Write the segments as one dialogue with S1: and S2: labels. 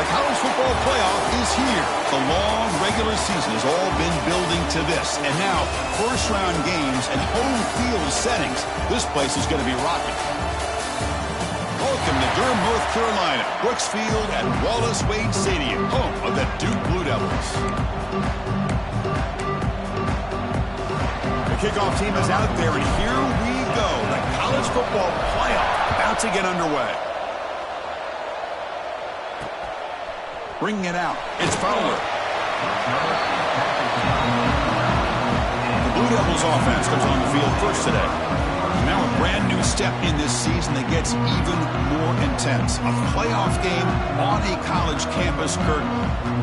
S1: The college football playoff is here. The long regular season has all been building to this. And now, first-round games and home field settings. This place is going to be rocking. Welcome to Durham, North Carolina, Brooks Field at Wallace Wade Stadium, home of the Duke Blue Devils. The kickoff team is out there, and here we go. The college football playoff about to get underway. Bringing it out, it's Fowler. The Blue Devils offense comes on the field first today. Now a brand new step in this season that gets even more intense. A playoff game on a college campus, Kurt.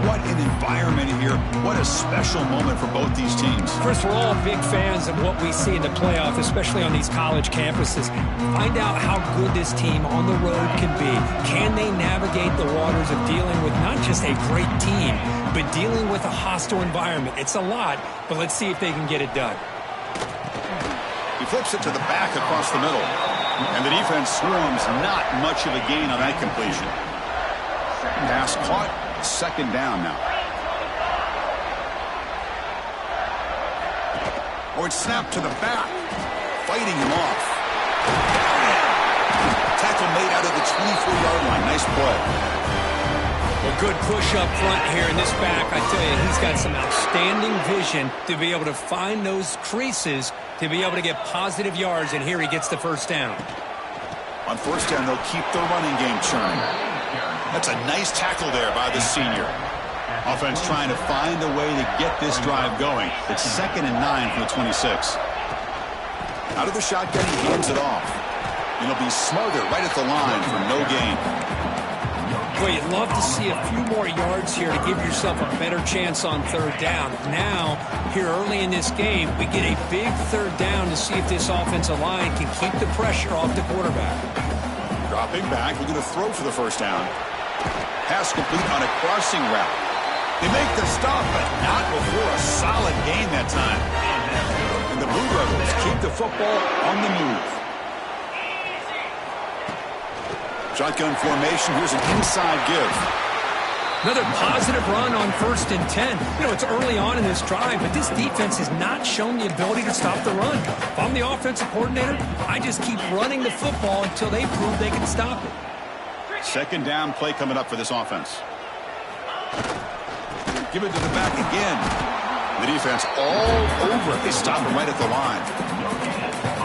S1: What an environment here. What a special moment for both these teams.
S2: Chris, we're all big fans of what we see in the playoff, especially on these college campuses. Find out how good this team on the road can be. Can they navigate the waters of dealing with not just a great team, but dealing with a hostile environment? It's a lot, but let's see if they can get it done.
S1: He flips it to the back across the middle. And the defense swarms. Not much of a gain on that completion. Pass caught. Second down now. Oh, it's snapped to the back. Fighting him off. Tackle made out of the 24-yard line. Nice play.
S2: Well, good push up front here in this back. I tell you, he's got some outstanding vision to be able to find those creases, to be able to get positive yards, and here he gets the first down.
S1: On first down, they'll keep the running game churning. That's a nice tackle there by the senior. Offense trying to find a way to get this drive going. It's 2nd and 9 for the 26. Out of the shotgun, he hands it off. And he'll be smothered right at the line for no gain.
S2: Well, you'd love to see a few more yards here to give yourself a better chance on third down. Now, here early in this game, we get a big third down to see if this offensive line can keep the pressure off the quarterback.
S1: Dropping back, we're going to throw for the first down. Pass complete on a crossing route. They make the stop, but not before a solid gain that time. And the Blue Devils keep the football on the move. Shotgun formation. Here's an inside give.
S2: Another positive run on 1st and 10. You know, it's early on in this drive, but this defense has not shown the ability to stop the run. If I'm the offensive coordinator, I just keep running the football until they prove they can stop it.
S1: Second down play coming up for this offense. Give it to the back again. The defense all over it. They stop him right at the line.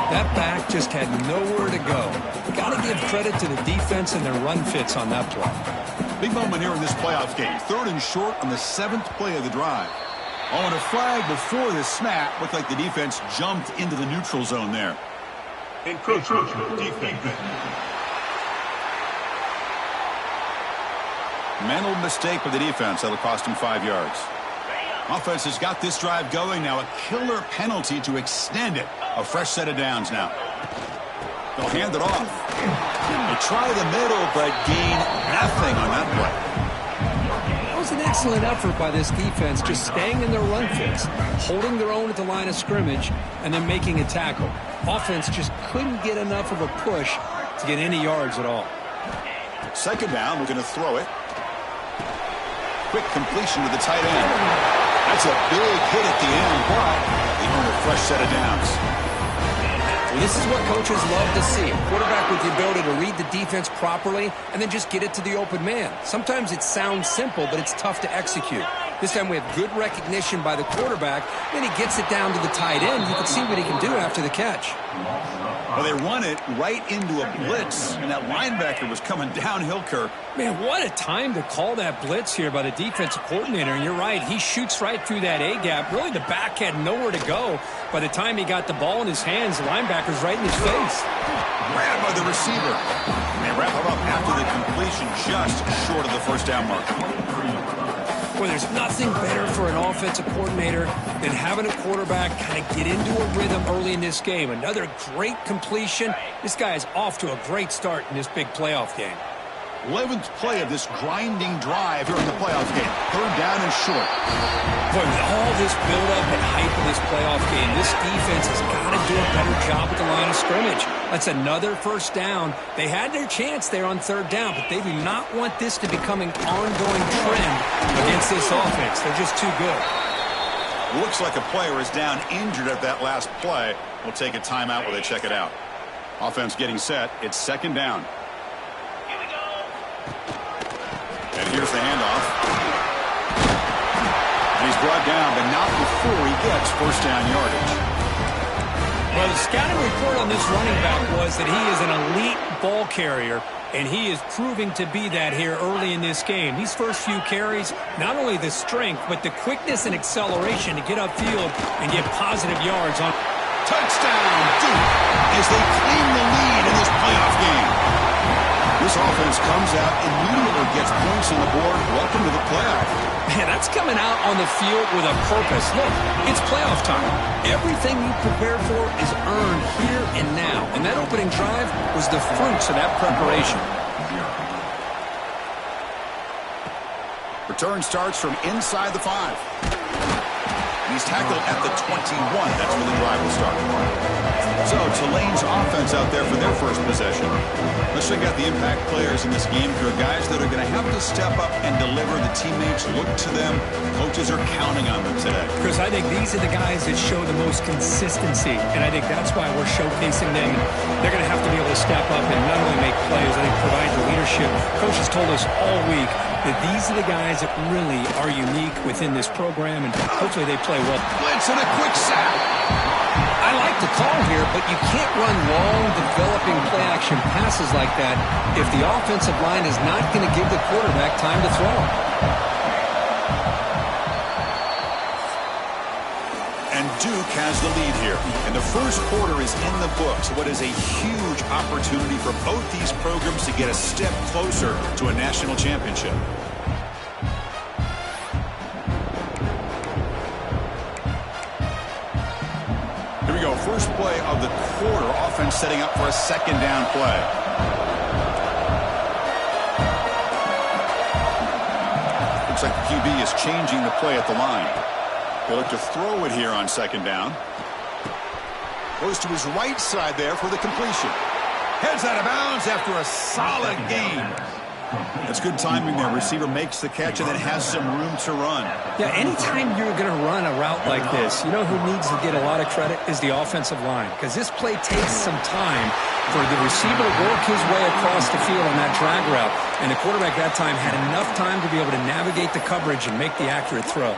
S2: That back just had nowhere to go. Got to give credit to the defense and their run fits on that play.
S1: Big moment here in this playoff game. 3rd and short on the 7th play of the drive. Oh, and a flag before the snap. Looked like the defense jumped into the neutral zone there. Encroachment defense. Mental mistake by the defense. That'll cost him 5 yards. Offense has got this drive going now. A killer penalty to extend it. A fresh set of downs now. They'll hand it off. They try the middle, but gain nothing on that play.
S2: That was an excellent effort by this defense, just staying in their run fits, holding their own at the line of scrimmage, and then making a tackle. Offense just couldn't get enough of a push to get any yards at all.
S1: Second down, we're going to throw it. Quick completion to the tight end. That's a big hit at the end, but they earn a fresh set of downs.
S2: Well, this is what coaches love to see. A quarterback with the ability to read the defense properly and then just get it to the open man. Sometimes it sounds simple, but it's tough to execute. This time we have good recognition by the quarterback. Then he gets it down to the tight end. You can see what he can do after the catch.
S1: Well, they run it right into a blitz, and that linebacker was coming downhill, Kirk.
S2: Man, what a time to call that blitz here by the defensive coordinator. And you're right, he shoots right through that A-gap. Really, the back had nowhere to go. By the time he got the ball in his hands, the linebacker's right in his face.
S1: Grabbed by the receiver. And they wrap him up after the completion just short of the first down mark.
S2: Well, there's nothing better for an offensive coordinator than having a quarterback kind of get into a rhythm early in this game. Another great completion. This guy is off to a great start in this big playoff game.
S1: 11th play of this grinding drive here in the playoff game. 3rd down and short.
S2: Boy, with all this build-up and hype of this playoff game, this defense has got to do a better job at the line of scrimmage. That's another 1st down. They had their chance there on 3rd down, but they do not want this to become an ongoing trend against this offense. They're just too good.
S1: Looks like a player is down injured at that last play. We'll take a timeout while they check it out. Offense getting set. It's 2nd down. And here's the handoff. And he's brought down, but not before he gets 1st down yardage.
S2: Well, the scouting report on this running back was that he is an elite ball carrier, and he is proving to be that here early in this game. These first few carries, not only the strength, but the quickness and acceleration to get upfield and get positive yards on.
S1: Touchdown, Duke, as they claim the lead in this playoff game. This offense comes out immediately, gets points on the board. Welcome to the playoff.
S2: Man, that's coming out on the field with a purpose. Look, it's playoff time. Everything you prepared for is earned here and now. And that opening drive was the fruits of that preparation.
S1: Return starts from inside the 5. He's tackled at the 21. That's where the drive will start. So Tulane's offense out there for their first possession. Let's check out the impact players in this game. There are guys that are going to have to step up and deliver. The teammates look to them. Coaches are counting on them today.
S2: Chris, I think these are the guys that show the most consistency, and I think that's why we're showcasing them. They're going to have to be able to step up and not only make plays, I think provide the leadership. Coach has told us all week that these are the guys that really are unique within this program, and hopefully they play well.
S1: Blitz and a quick sack.
S2: I like the call here, but you can't run long, developing play-action passes like that if the offensive line is not going to give the quarterback time to throw.
S1: And Duke has the lead here. And the first quarter is in the books. What is a huge opportunity for both these programs to get a step closer to a national championship. Here we go. First play of the quarter. Offense setting up for a 2nd down play. Looks like the QB is changing the play at the line. He'll look to throw it here on 2nd down. Goes to his right side there for the completion. Heads out of bounds after a solid gain. That's good timing there. Receiver makes the catch and then has some room to run.
S2: Yeah, anytime you're going to run a route like this, you know who needs to get a lot of credit is the offensive line, because this play takes some time for the receiver to work his way across the field on that drag route, and the quarterback that time had enough time to be able to navigate the coverage and make the accurate throw.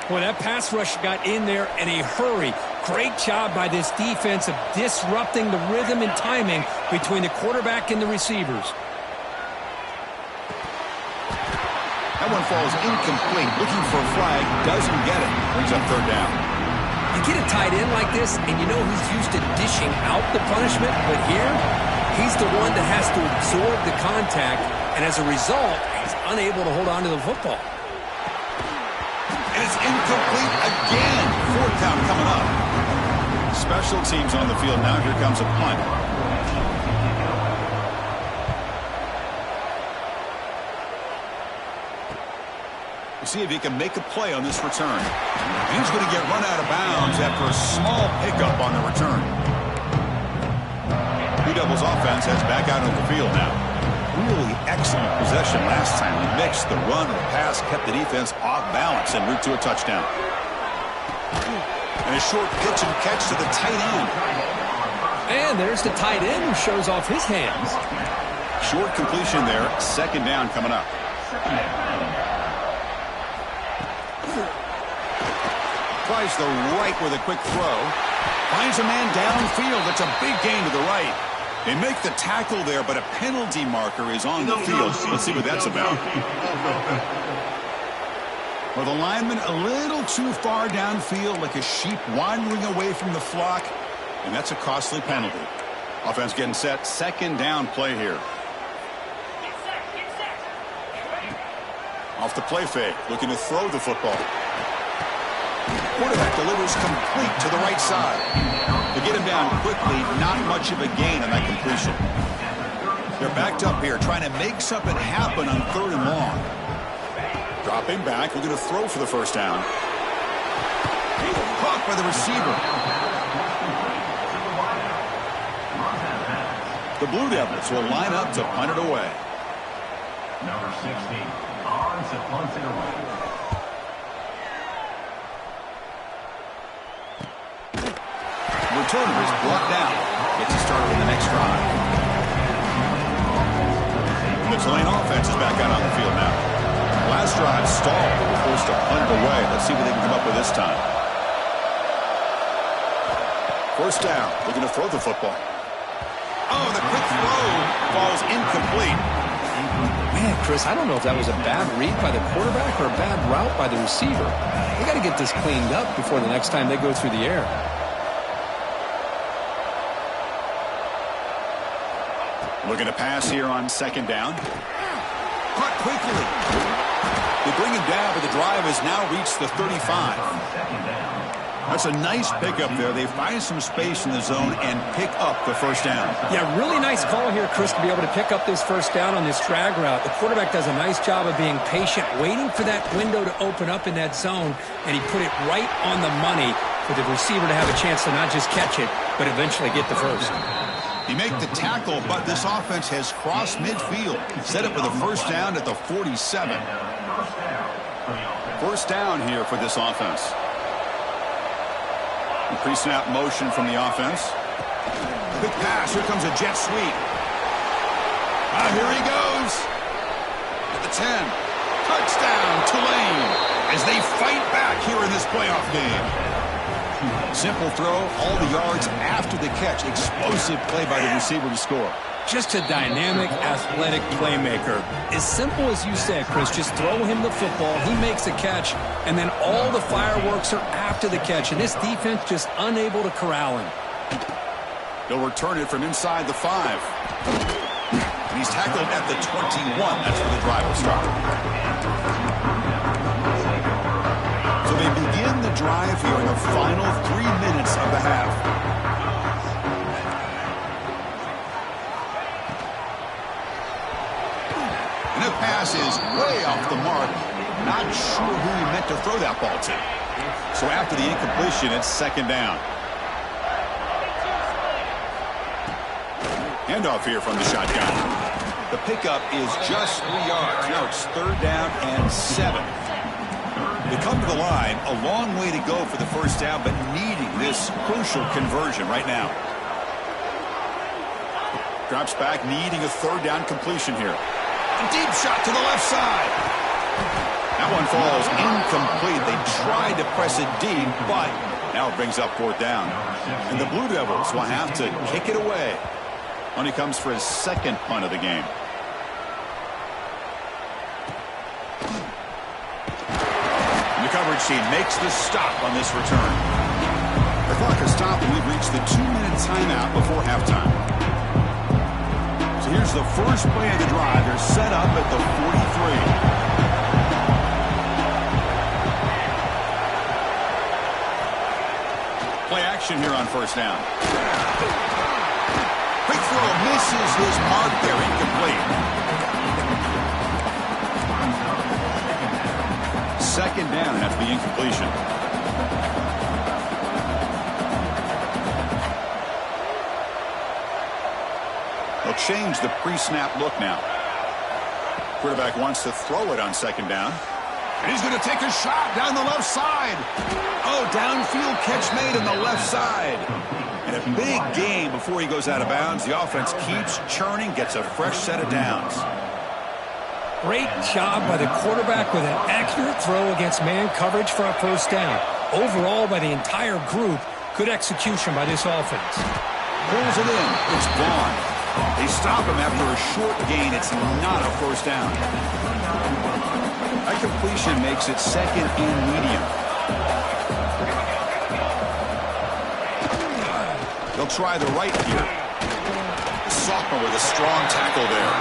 S2: Boy, that pass rush got in there in a hurry. Great job by this defense of disrupting the rhythm and timing between the quarterback and the receivers.
S1: That one falls incomplete. Looking for a flag. Doesn't get it. Brings up 3rd down.
S2: You get a tight end like this, and you know he's used to dishing out the punishment, but here, he's the one that has to absorb the contact, and as a result, he's unable to hold on to the football.
S1: And it's incomplete again. 4th down coming up. Special teams on the field now. Here comes a punt. We'll see if he can make a play on this return. And he's going to get run out of bounds after a small pickup on the return. Blue Devils offense has back out on the field now. Really excellent possession last time. He mixed the run and the pass, kept the defense off balance en route to a touchdown. And a short pitch and catch to the tight end.
S2: And there's the tight end who shows off his hands.
S1: Short completion there. 2nd down coming up. Tries the right with a quick throw. Finds a man downfield. That's a big gain to the right. They make the tackle there, but a penalty marker is on the field. Let's see what that's about. Well, the lineman a little too far downfield, like a sheep wandering away from the flock, and that's a costly penalty. Offense getting set. 2nd down play here. Off the play fake, looking to throw the football. Quarterback delivers complete to the right side. To get him down quickly, not much of a gain on that completion. They're backed up here, trying to make something happen on 3rd and long. Dropping back, looking to throw for the first down. Caught by the receiver. The Blue Devils will line up to punt it away.
S3: Number 60 on to punt it away.
S1: Returner is brought down. Gets you started in the next drive. The Tulane offense is back out on the field now. Last drive stalled. They're forced to punt it away. Let's see what they can come up with this time. First down. Looking to throw the football. Oh, the quick throw falls incomplete.
S4: Man, Chris, I don't know if that was a bad read by the quarterback or a bad route by the receiver. They got to get this cleaned up before the next time they go through the air.
S1: Looking to pass here on 2nd down. Caught quickly. They bring him down, but the drive has now reached the 35. That's a nice pickup there. They find some space in the zone and pick up the first down.
S2: Yeah, really nice call here, Chris, to be able to pick up this first down on this drag route. The quarterback does a nice job of being patient, waiting for that window to open up in that zone, and he put it right on the money for the receiver to have a chance to not just catch it, but eventually get the first.
S1: He make the tackle, but this offense has crossed midfield. Set up for the first down at the 47. First down here for this offense. Pre-snap motion from the offense. Quick pass. Here comes a jet sweep. Here he goes. At the 10. Touchdown, Tulane. As they fight back here in this playoff game. Simple throw. All the yards after the catch. Explosive play by the receiver to score.
S2: Just a dynamic, athletic playmaker. As simple as you said, Chris, just throw him the football, he makes a catch, and then all the fireworks are after the catch, and this defense just unable to corral him.
S1: They'll return it from inside the 5. And he's tackled at the 21. That's where the drive will start. So they begin the drive here in the final 3 minutes of the half. And the pass is way off the mark. Not sure who he meant to throw that ball to. So after the incompletion, it's 2nd down. Handoff here from the shotgun. The pickup is just 3 yards. Now it's 3rd down and 7. They come to the line, a long way to go for the first down, but needing this crucial conversion right now. Drops back, needing a 3rd down completion here. A deep shot to the left side. That one falls incomplete. They tried to press it deep, but now it brings up 4th down. And the Blue Devils will have to kick it away when he comes for his 2nd punt of the game. And the coverage team makes the stop on this return. The clock has stopped, and we've reached the 2-minute timeout before halftime. Here's the first play of the drive. They're set up at the 43. Play action here on first down. Quick throw misses his mark there, incomplete. 2nd down after the incompletion. They'll change the pre-snap look now. Quarterback wants to throw it on 2nd down. And he's going to take a shot down the left side. Oh, downfield catch made on the left side. And a big gain before he goes out of bounds. The offense keeps churning, gets a fresh set of downs.
S2: Great job by the quarterback with an accurate throw against man coverage for a first down. Overall, by the entire group, good execution by this offense.
S1: Pulls it in. It's gone. They stop him after a short gain. It's not a first down. That completion makes it 2nd and medium. They'll try the right here. The sophomore with a strong tackle there.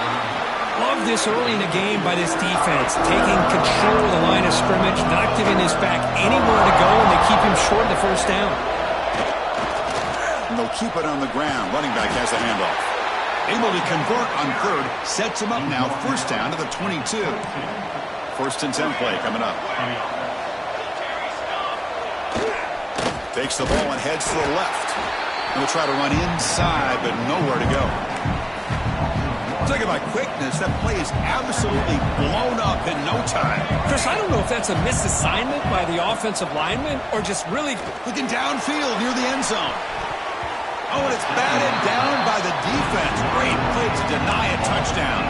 S2: Love this early in the game by this defense, taking control of the line of scrimmage, not giving this back anywhere to go, and they keep him short of the first down.
S1: And they'll keep it on the ground. Running back has the handoff. Able to convert on third. Sets him up now. First down to the 22. First and 10 play coming up. Takes the ball and heads to the left. He'll try to run inside, but nowhere to go. Talking about quickness, that play is absolutely blown up in no time.
S2: Chris, I don't know if that's a misassignment by the offensive lineman or just really
S1: looking downfield near the end zone. Oh, and it's batted down by the defense. Great play to deny a touchdown.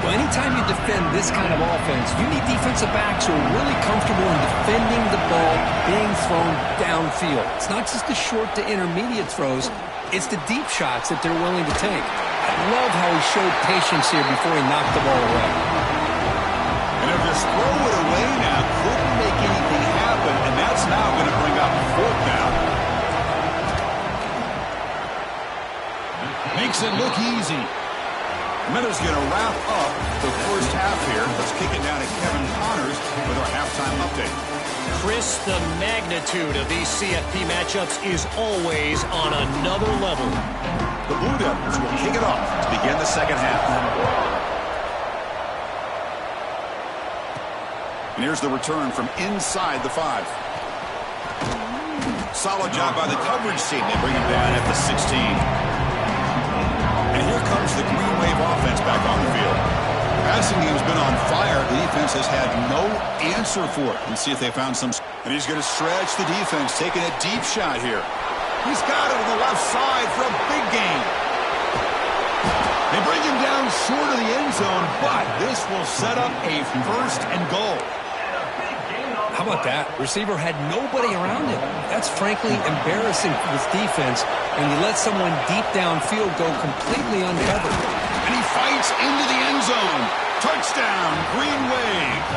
S2: Well, anytime you defend this kind of offense, you need defensive backs who are really comfortable in defending the ball being thrown downfield. It's not just the short to intermediate throws. It's the deep shots that they're willing to take. I love how he showed patience here before he knocked the ball away.
S1: And if just throw it away now, couldn't make anything happen, and that's now going to bring up fourth down. Makes it look easy. Miller's going to wrap up the first half here. Let's kick it down to Kevin Connors with our halftime update.
S5: Chris, the magnitude of these CFP matchups is always on another level.
S1: The Blue Devils will kick it off to begin the second half. And here's the return from inside the 5. Solid job by the coverage team. They bring him down at the 16. And here comes the Green Wave offense back on the field. Passing game's been on fire. The defense has had no answer for it. Let's see if they found some. And he's going to stretch the defense, taking a deep shot here. He's got it on the left side for a big gain. They bring him down short of the end zone, but this will set up a first and goal.
S2: How about that? Receiver had nobody around him. That's frankly embarrassing for this defense when you let someone deep downfield go completely uncovered.
S1: And he fights into the end zone. Touchdown, Green Wave.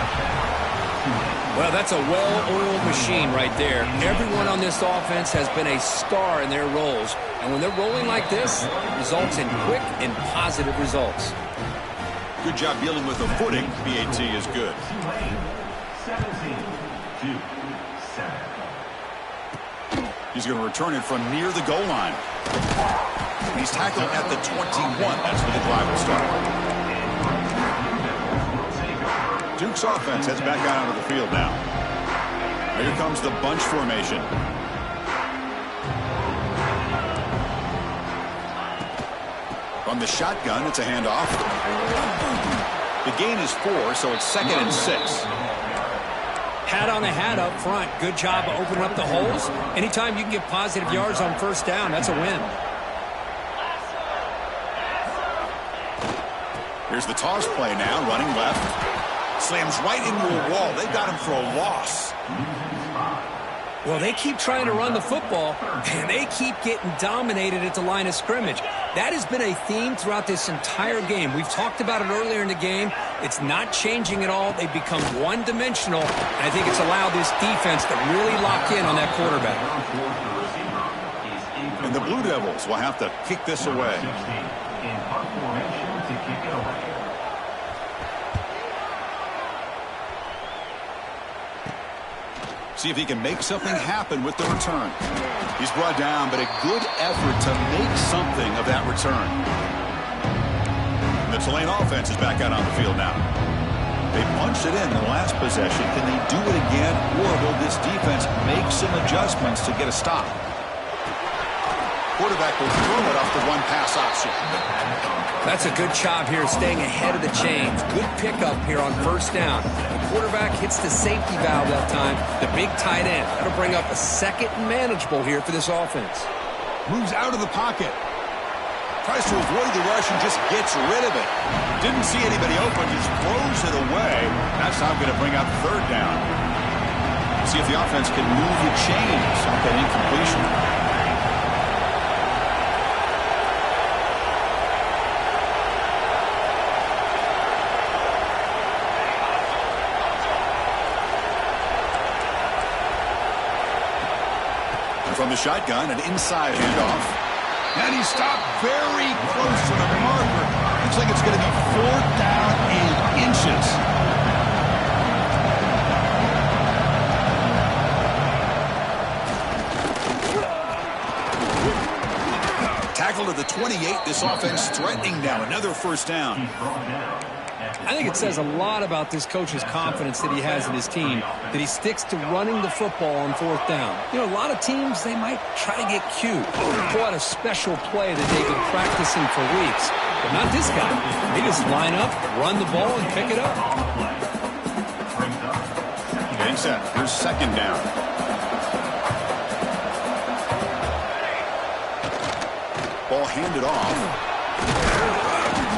S2: Well, that's a well-oiled machine right there. Everyone on this offense has been a star in their roles. And when they're rolling like this, it results in quick and positive results.
S1: Good job dealing with the footing. BAT is good.
S3: 17-7.
S1: He's going to return it from near the goal line. He's tackled at the 21. That's where the drive will start. Duke's offense heads back out onto the field now. Here comes the bunch formation. From the shotgun, it's a handoff. The gain is 4, so it's 2nd and 6.
S2: Hat on a hat up front. Good job of opening up the holes. Anytime you can get positive yards on first down, that's a win.
S1: Here's the toss play now, running left. Slams right into a wall. They got him for a loss.
S2: Well, they keep trying to run the football, and they keep getting dominated at the line of scrimmage. That has been a theme throughout this entire game. We've talked about it earlier in the game. It's not changing at all. They've become one-dimensional, and I think it's allowed this defense to really lock in on that quarterback.
S1: And the Blue Devils will have to kick this away.
S3: In punt formation to kick it away.
S1: See if he can make something happen with the return. He's brought down, but a good effort to make something of that return. The Tulane offense is back out on the field now. They punched it in the last possession. Can they do it again, or will this defense make some adjustments to get a stop? Quarterback will throw it off the one-pass option.
S2: That's a good job here staying ahead of the chains. Good pickup here on first down. The quarterback hits the safety valve that time. The big tight end. That'll bring up a second and manageable here for this offense.
S1: Moves out of the pocket. Tries to avoid the rush and just gets rid of it. Didn't see anybody open, just throws it away. That's now going to bring up third down. See if the offense can move the chains off that incompletion. From the shotgun, an inside handoff. And he stopped very close to the marker. Looks like it's going to be 4th down and inches. Tackled at the 28, this offense threatening now. Another first down.
S2: I think it says a lot about this coach's confidence that he has in his team, that he sticks to running the football on fourth down. You know, a lot of teams, they might try to get cute, pull out a special play that they've been practicing for weeks. But not this guy. They just line up, run the ball, and pick it up.
S1: Getting set. Here's second down. Ball handed off.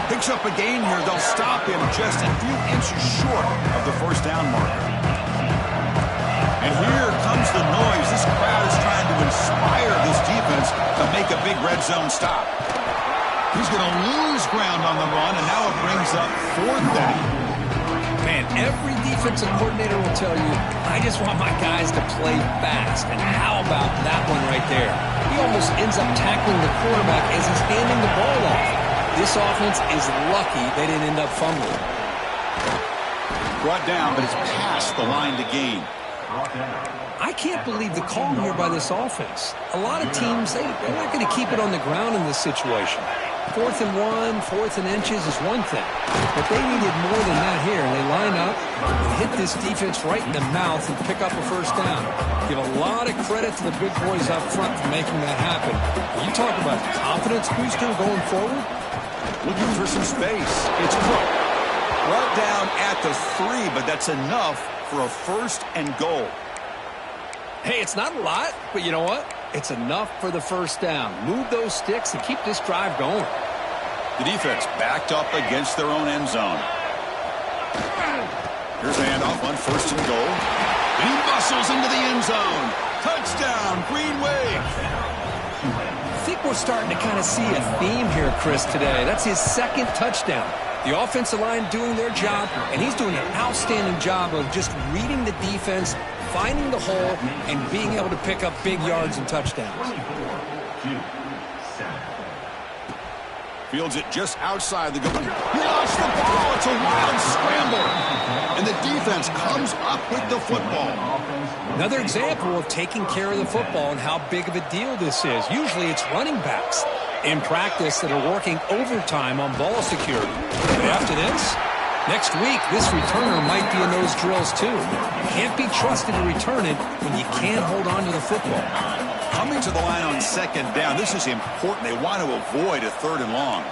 S1: Picks up a gain here. They'll stop him just a few inches short of the first down marker. And here comes the noise. This crowd is trying to inspire this defense to make a big red zone stop. He's going to lose ground on the run, and now it brings up fourth down.
S2: Man, every defensive coordinator will tell you, I just want my guys to play fast. And how about that one right there? He almost ends up tackling the quarterback as he's handing the ball off. This offense is lucky they didn't end up fumbling.
S1: Brought down, but it's past the line to gain.
S2: I can't believe the call here by this offense. A lot of teams, they're not going to keep it on the ground in this situation. 4th and 1, 4th and inches is one thing. But they needed more than that here. And they line up and hit this defense right in the mouth and pick up a first down. Give a lot of credit to the big boys up front for making that happen. You talk about confidence booster going forward.
S1: Looking for some space. It's Cook. Brought down at the 3, but that's enough for a first and goal.
S2: Hey, it's not a lot, but you know what? It's enough for the first down. Move those sticks and keep this drive going.
S1: The defense backed up against their own end zone. Here's a handoff on first and goal. And he muscles into the end zone. Touchdown, Green Wave.
S2: I think we're starting to kind of see a theme here, Chris, today. That's his second touchdown. The offensive line doing their job, and he's doing an outstanding job of just reading the defense, finding the hole, and being able to pick up big yards and touchdowns.
S1: Fields it just outside the goal. He lost the ball. It's a wild scramble. And the defense comes up with the football.
S2: Another example of taking care of the football and how big of a deal this is. Usually it's running backs in practice that are working overtime on ball security. But after this, next week, this returner might be in those drills too. You can't be trusted to return it when you can't hold on to the football.
S1: Coming to the line on second down, this is important. They want to avoid a 3rd and long.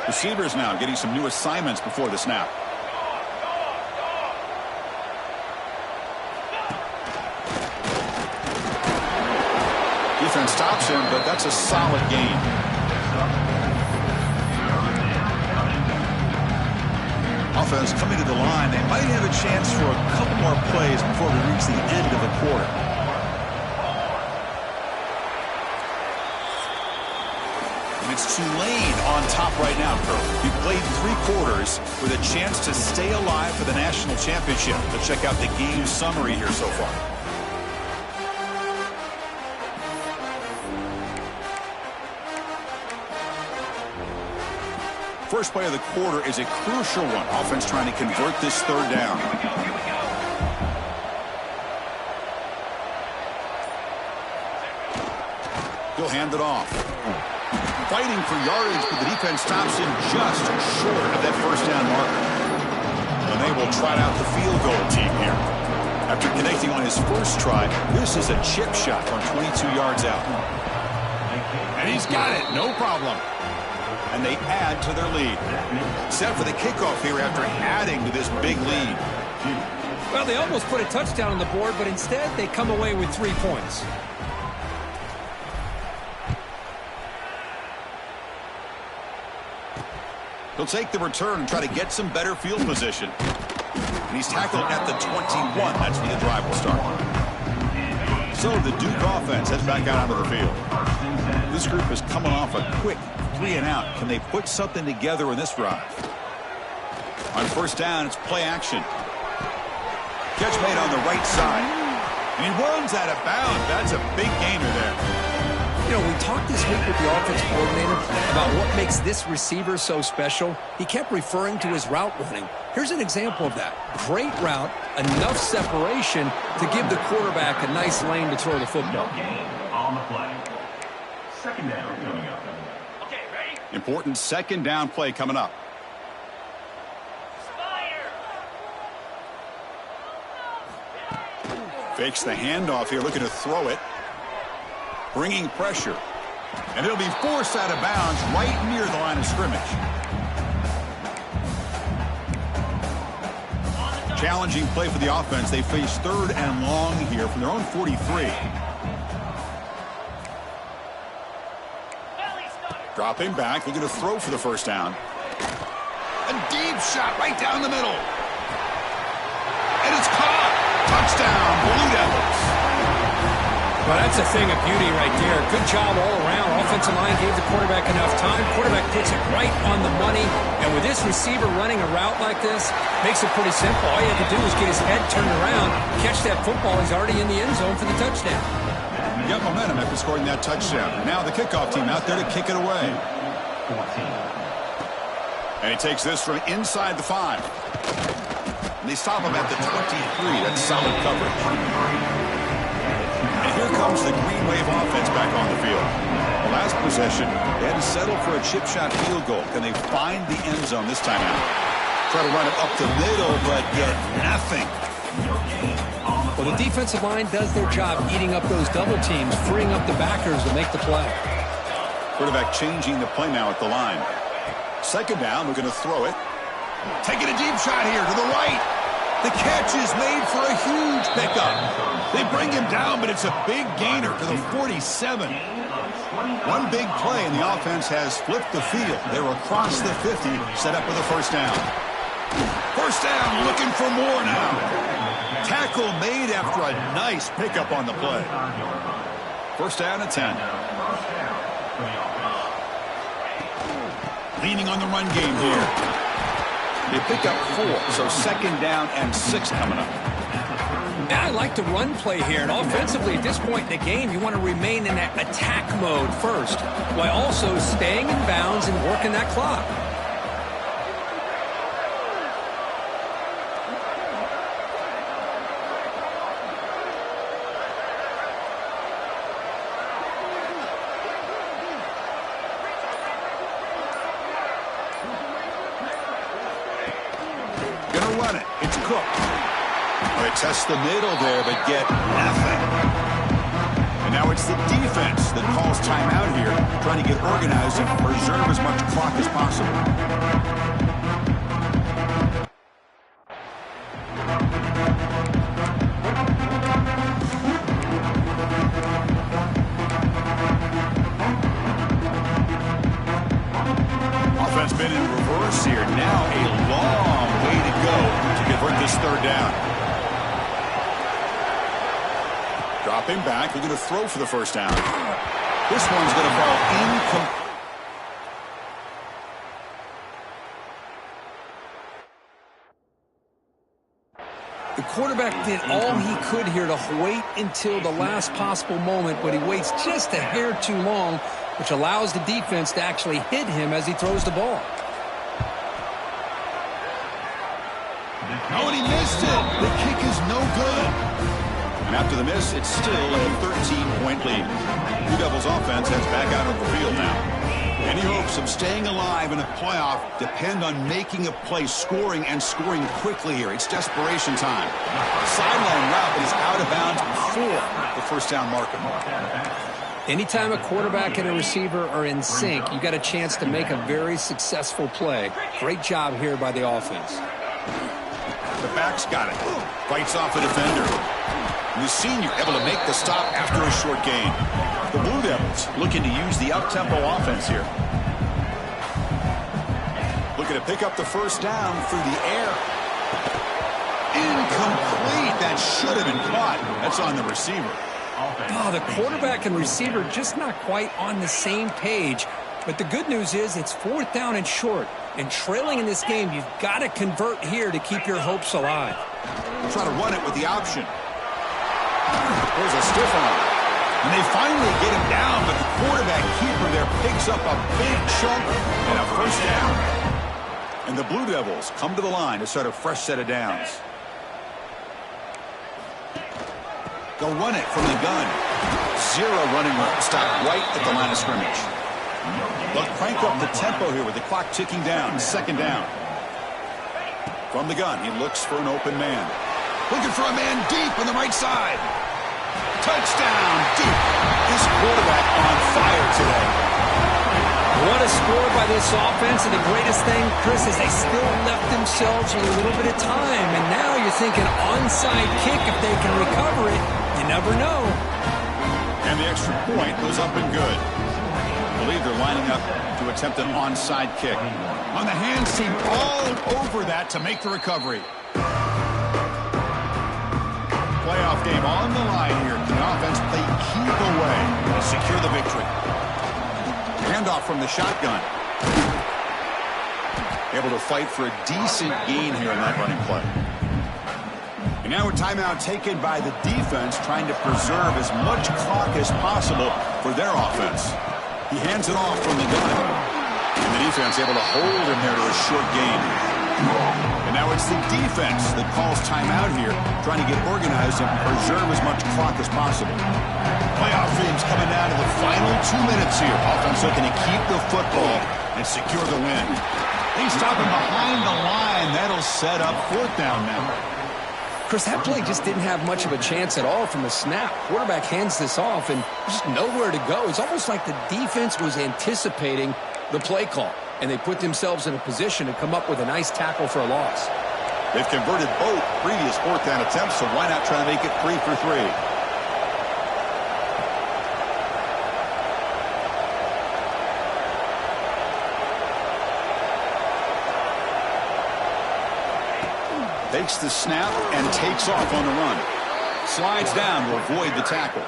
S1: Receivers now getting some new assignments before the snap. Defense stops him, but that's a solid gain. Offense coming to the line. They might have a chance for a couple more plays before we reach the end of the quarter. And it's Tulane on top right now, Kurt. We played 3 quarters with a chance to stay alive for the national championship. Let's check out the game summary here so far. First play of the quarter is a crucial one. Offense trying to convert this 3rd down. He'll hand it off. Fighting for yardage, but the defense stops him just short of that first down marker. And they will trot out the field goal team here. After connecting on his first try, this is a chip shot from 22 yards out. And he's got it, no problem. And they add to their lead. Set for the kickoff here after adding to this big lead.
S2: Well, they almost put a touchdown on the board, but instead they come away with 3 points.
S1: He'll take the return and try to get some better field position. And he's tackled at the 21. That's where the drive will start. So the Duke offense heads back out onto the field. This group is coming off a quick 3 and out. Can they put something together in this drive? On first down, it's play action. Catch made on the right side. And he runs out of bounds. That's a big gainer there.
S2: You know, we talked this week with the offense coordinator about what makes this receiver so special. He kept referring to his route running. Here's an example of that. Great route, enough separation to give the quarterback a nice lane to throw the football.
S3: On the play. second down coming up.
S1: Important second down play coming up. Fakes the handoff here, looking to throw it. Bringing pressure. And it'll be forced out of bounds right near the line of scrimmage. Challenging play for the offense. They face 3rd and long here from their own 43. Dropping back, looking to throw for the first down. A deep shot right down the middle. And it's caught. Touchdown, Blue Devils.
S2: Well, that's a thing of beauty right there. Good job all around. Offensive line gave the quarterback enough time. Quarterback puts it right on the money. And with this receiver running a route like this, makes it pretty simple. All you have to do is get his head turned around, catch that football. He's already in the end zone for the touchdown.
S1: You got momentum after scoring that touchdown. Now the kickoff team out there to kick it away. And he takes this from inside the 5. And they stop him at the 23. That's solid coverage. And here comes the Green Wave offense back on the field. The last possession, they had to settle for a chip shot field goal. Can they find the end zone this time out? Try to run it up the middle, but get nothing.
S2: Well, the defensive line does their job eating up those double teams, freeing up the backers to make the play.
S1: Quarterback changing the play now at the line. Second down, we're going to throw it. Taking a deep shot here to the right. The catch is made for a huge pickup. They bring him down, but it's a big gainer to the 47. One big play, and the offense has flipped the field. They're across the 50, set up with a first down. First down, looking for more now. Tackle made after a nice pickup on the play. First down at 10. Leaning on the run game here. They pick up 4, so second down and 6 coming up.
S2: And I like the run play here. And offensively, at this point in the game, you want to remain in that attack mode first, while also staying in bounds and working that clock.
S1: Test the middle there, but get nothing. And now it's the defense that calls timeout here, trying to get organized and preserve as much clock as possible. Offense been in reverse here. Now a long way to go to convert this third down. Dropping back, looking to throw for the first down. This one's going to fall incomplete.
S2: The quarterback did all he could here to wait until the last possible moment, but he waits just a hair too long, which allows the defense to actually hit him as he throws the ball.
S1: Oh, and he missed it. The kick is no good. And after the miss, it's still a 13-point lead. Blue Devils offense heads back out of the field now. Any hopes of staying alive in a playoff depend on making a play, scoring, and scoring quickly here. It's desperation time. The sideline route is out of bounds before the first down marker.
S2: Anytime a quarterback and a receiver are in sync, you got a chance to make a very successful play. Great job here by the offense.
S1: The back's got it. Fights off a defender. And the senior able to make the stop after a short gain. The Blue Devils looking to use the up-tempo offense here. Looking to pick up the first down through the air. Incomplete. That should have been caught. That's on the receiver.
S2: Oh, the quarterback and receiver just not quite on the same page. But the good news is it's fourth down and short. And trailing in this game, you've got to convert here to keep your hopes alive.
S1: Try to run it with the option. There's a stiff arm. And they finally get him down, but the quarterback keeper there picks up a big chunk and a first down. And the Blue Devils come to the line to start a fresh set of downs. They'll run it from the gun. zero running room. Stop right at the line of scrimmage. They'll crank up the tempo here with the clock ticking down. Second down. From the gun, he looks for an open man. Looking for a man deep on the right side. Touchdown, Duke. This quarterback on fire today.
S2: What a score by this offense, and the greatest thing, Chris, is they still left themselves a little bit of time, and now you're thinking onside kick. If they can recover it, you never know.
S1: And the extra point goes up and good. I believe they're lining up to attempt an onside kick. On the hands team all over that to make the recovery. Playoff game on the line here. The offense play keep away to secure the victory. Handoff from the shotgun. Able to fight for a decent gain here in that running play. And now a timeout taken by the defense, trying to preserve as much clock as possible for their offense. He hands it off from the gun. And the defense able to hold him there to a short gain. And now it's the defense that calls timeout here, trying to get organized and preserve as much clock as possible. Playoff dreams coming down to the final 2 minutes here. Offense looking to keep the football and secure the win. They stop him behind the line. That'll set up fourth down now.
S4: Chris, that play just didn't have much of a chance at all from the snap. Quarterback hands this off, and there's just nowhere to go. It's almost like the defense was anticipating the play call, and they put themselves in a position to come up with a nice tackle for a loss.
S1: They've converted both previous fourth down attempts, so why not try to make it 3 for 3? Takes the snap and takes off on the run. Slides down to avoid the tackle.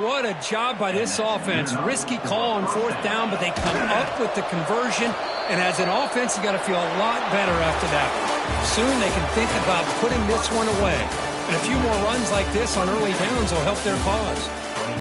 S2: What a job by this offense. Risky call on fourth down, but they come up with the conversion. And as an offense, you got to feel a lot better after that. Soon they can think about putting this one away. And a few more runs like this on early downs will help their cause.